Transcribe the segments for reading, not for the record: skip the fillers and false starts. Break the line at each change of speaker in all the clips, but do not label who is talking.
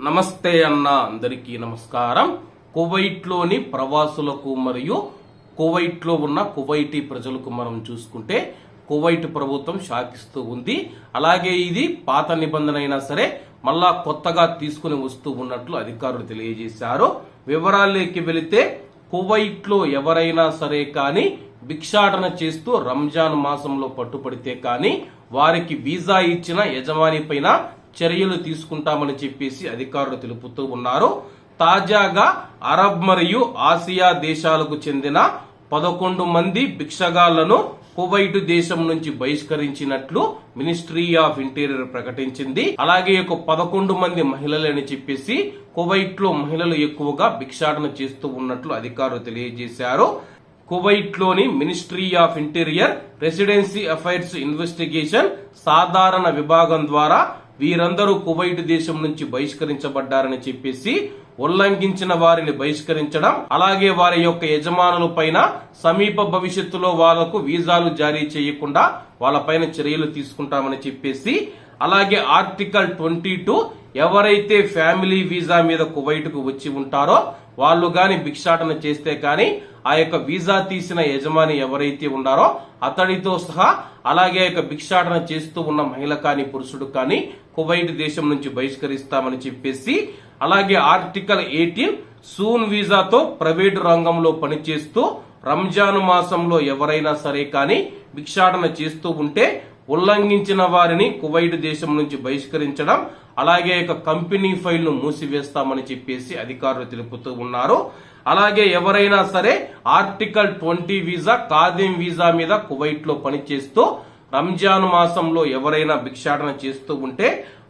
నమస్తే అన్న అందరికీ నమస్కారం. కువైట్లోని ప్రవాసులకు మరియు కువైట్లో ఉన్న కువైటీ ప్రజలకు మనం చూసుకుంటే కువైట్ ప్రభుత్వం శాఖిస్తూ ఉంది. అలాగే ఇది పాత నిబంధన అయినా సరే మళ్ళా కొత్తగా తీసుకుని వస్తూ ఉన్నట్లు అధికారులు తెలియజేశారు. వివరాల్లోకి వెళితే కువైట్లో ఎవరైనా సరే కానీ భిక్షాటన చేస్తూ రంజాన్ మాసంలో పట్టుపడితే కానీ వారికి వీసా ఇచ్చిన యజమాని పైన చర్యలు తీసుకుంటామని చెప్పేసి అధికారులు తెలుపుతూ ఉన్నారు. తాజాగా అరబ్ మరియు ఆసియా దేశాలకు చెందిన 11 మంది భిక్షగాళ్లను కువైట్ దేశం నుంచి బహిష్కరించినట్లు మినిస్ట్రీ ఆఫ్ ఇంటీరియర్ ప్రకటించింది. అలాగే 11 మంది మహిళలని చెప్పేసి కువైట్ లో మహిళలు ఎక్కువగా భిక్షాటన చేస్తూ ఉన్నట్లు అధికారులు తెలియజేశారు. కువైట్ లోని ministry of interior residency affairs investigation సాధారణ విభాగం ద్వారా వీరందరూ కువైట్ దేశం నుంచి బహిష్కరించబడ్డారని చెప్పేసి ఉల్లంఘించిన వారిని బహిష్కరించడం, అలాగే వారి యొక్క యజమానుల పైన సమీప భవిష్యత్తులో వాళ్లకు వీసాలు జారీ చేయకుండా వాళ్ళపైన చర్యలు తీసుకుంటామని చెప్పేసి, అలాగే ఆర్టికల్ 22 ఎవరైతే ఫ్యామిలీ వీసా మీద కువైట్ కు వచ్చి ఉంటారో వాళ్ళు గాని భిక్షాటన చేస్తే కానీ ఆ యొక్క వీసా తీసిన యజమాని ఎవరైతే ఉన్నారో అతడితో సహా అలాగే భిక్షాటన చేస్తూ ఉన్న మహిళ కానీ పురుషుడు కానీ కువైట్ దేశం నుంచి బహిష్కరిస్తామని చెప్పేసి, అలాగే ఆర్టికల్ 18 సూన్ వీసాతో ప్రైవేటు రంగంలో పనిచేస్తూ రంజాన్ మాసంలో ఎవరైనా సరే కానీ భిక్షాటన చేస్తూ ఉంటే ఉల్లంఘించిన వారిని కువైట్ దేశం నుంచి బహిష్కరించడం, అలాగే కంపెనీ ఫైల్ ను మూసివేస్తామని చెప్పేసి అధికారులు తెలుపుతూ ఉన్నారు. అలాగే ఎవరైనా సరే ఆర్టికల్ 20 వీసా ఖాదీం వీసా మీద కువైట్ లో పనిచేస్తూ రంజాన్ మాసంలో ఎవరైనా భిక్షాటన చేస్తూ ఉంటే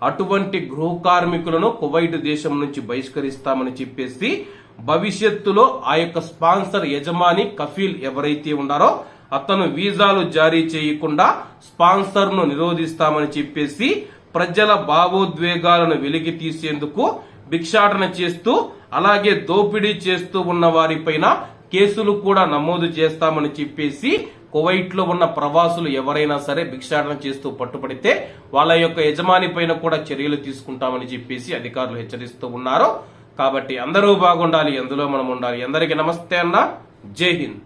అటువంటి గృహ కార్మికులను కువైట్ దేశం నుంచి బహిష్కరిస్తామని చెప్పేసి, భవిష్యత్తులో ఆ యొక్క స్పాన్సర్ యజమాని కఫీల్ ఎవరైతే ఉన్నారో అతను వీసాలు జారీ చేయకుండా స్పాన్సర్ ను నిరోధిస్తామని చెప్పేసి, ప్రజల భావోద్వేగాలను వెలికి తీసేందుకు భిక్షాటన చేస్తూ అలాగే దోపిడీ చేస్తూ ఉన్న వారిపైన కేసులు కూడా నమోదు చేస్తామని చెప్పేసి, కువైట్ లో ఉన్న ప్రవాసులు ఎవరైనా సరే భిక్షాటన చేస్తూ పట్టుపడితే వాళ్ళ యొక్క యజమాని పైన కూడా చర్యలు తీసుకుంటామని చెప్పేసి అధికారులు హెచ్చరిస్తూ ఉన్నారు. కాబట్టి అందరూ బాగుండాలి, అందులో మనం ఉండాలి. అందరికీ నమస్తే అన్న, జై హింద్.